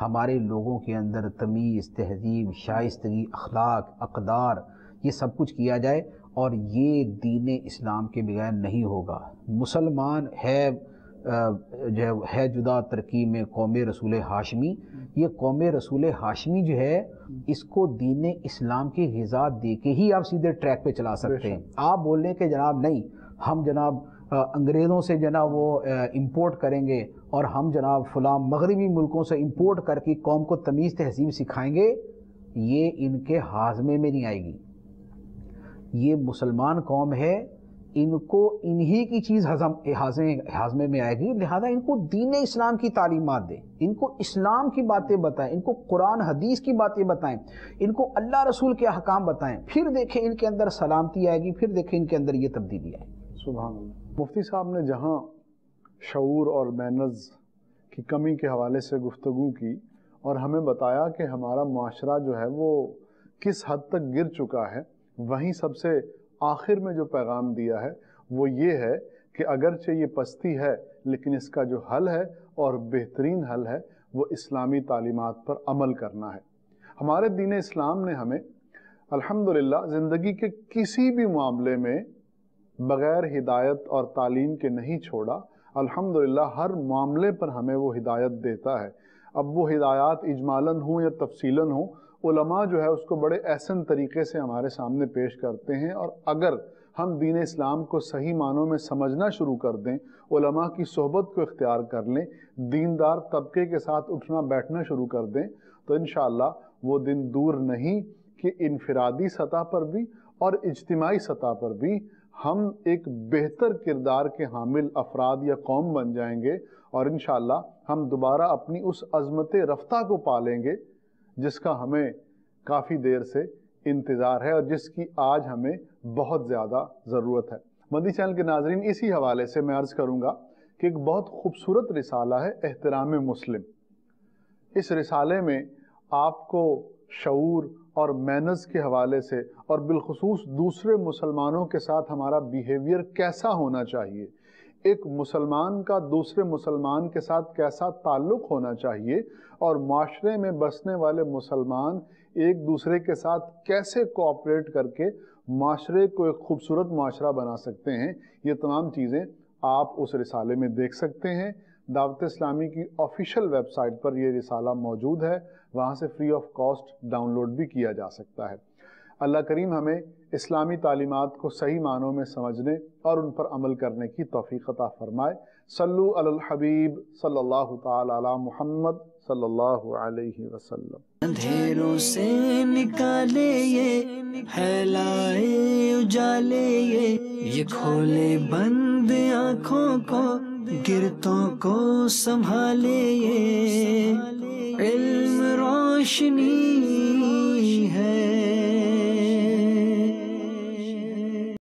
ہمارے لوگوں کے اندر تمیز، تہذیب، شائستگی، اخلاق، اقدار، یہ سب کچھ کیا جائے۔ اور یہ دین اسلام کے بغیر نہیں ہوگا۔ مسلمان ہے جدا ترکیب میں قوم رسول ہاشمی، یہ قوم رسول ہاشمی جو ہے اس کو دین اسلام کی غذا دے کے ہی آپ سیدھے ٹریک پہ چلا سکتے ہیں۔ آپ بول رہے ہیں کہ جناب نہیں، ہم جناب انگریزوں سے جناب وہ امپورٹ کریں گے اور ہم جناب فلاں مغربی ملکوں سے امپورٹ کر کے قوم کو تمیز تہذیب سکھائیں گے، یہ ان کے ہاضمے میں نہیں آئے گی۔ یہ مسلمان قوم ہے، ان کو انہی کی چیز ہاضمے میں آئے گی، لہذا ان کو دین اسلام کی تعلیمات دیں، ان کو اسلام کی باتیں بتائیں، ان کو قرآن حدیث کی باتیں بتائیں، ان کو اللہ رسول کے احکام بتائیں، پھر دیکھیں ان کے اندر سلامتی آئے گی، پھر دیکھیں ان کے اندر یہ تبدیلی آئے گی۔ سبحان اللہ۔ مفتی صاحب نے جہاں شعور اور مینرز کی کمی کے حوالے سے گفتگو کی اور ہمیں بتایا کہ ہمارا معاشرہ جو ہے وہ کس حد تک گر چکا ہے، وہیں سب سے آخر میں جو پیغام دیا ہے وہ یہ ہے کہ اگرچہ یہ پستی ہے لیکن اس کا جو حل ہے اور بہترین حل ہے وہ اسلامی تعلیمات پر عمل کرنا ہے۔ ہمارے دین اسلام نے ہمیں الحمدللہ زندگی کے کسی بھی معاملے میں بغیر ہدایت اور تعلیم کے نہیں چھوڑا۔ الحمدللہ ہر معاملے پر ہمیں وہ ہدایت دیتا ہے۔ اب وہ ہدایات اجمالاً ہوں یا تفصیلاً ہوں، علماء جو ہے اس کو بڑے احسن طریقے سے ہمارے سامنے پیش کرتے ہیں، اور اگر ہم دین اسلام کو صحیح معنوں میں سمجھنا شروع کر دیں، علماء کی صحبت کو اختیار کر لیں، دیندار طبقے کے ساتھ اٹھنا بیٹھنا شروع کر دیں، تو انشاءاللہ وہ دن دور نہیں کہ انفرادی سطح پر بھی اور اجتماعی سطح پر بھی ہم ایک بہتر کردار کے حامل افراد یا قوم بن جائیں گے، اور انشاءاللہ ہم دوبارہ اپنی اس عظمت رفتہ کو پالیں گے جس کا ہمیں کافی دیر سے انتظار ہے اور جس کی آج ہمیں بہت زیادہ ضرورت ہے۔ مدنی چینل کے ناظرین، اسی حوالے سے میں عرض کروں گا کہ ایک بہت خوبصورت رسالہ ہے احترام مسلم۔ اس رسالے میں آپ کو شعور اور مینرز کے حوالے سے اور بالخصوص دوسرے مسلمانوں کے ساتھ ہمارا بیہیویئر کیسا ہونا چاہیے، ایک مسلمان کا دوسرے مسلمان کے ساتھ کیسا تعلق ہونا چاہیے، اور معاشرے میں بسنے والے مسلمان ایک دوسرے کے ساتھ کیسے کوآپریٹ کر کے معاشرے کو ایک خوبصورت معاشرہ بنا سکتے ہیں، یہ تمام چیزیں آپ اس رسالے میں دیکھ سکتے ہیں۔ دعوت اسلامی کی آفیشیل ویب سائٹ پر یہ رسالہ موجود ہے، وہاں سے free of cost download بھی کیا جا سکتا ہے۔ اللہ کریم ہمیں اسلامی تعلیمات کو صحیح معنوں میں سمجھنے اور ان پر عمل کرنے کی توفیق عطا فرمائے۔ صلو علی الحبیب صلی اللہ تعالی علی محمد صلی اللہ علیہ وسلم۔ اندھیروں سے نکالے یہ پھیلائے اجالے یہ کھولے بند آنکھوں کو گرتوں کو سنبھالے یہ علم روشنی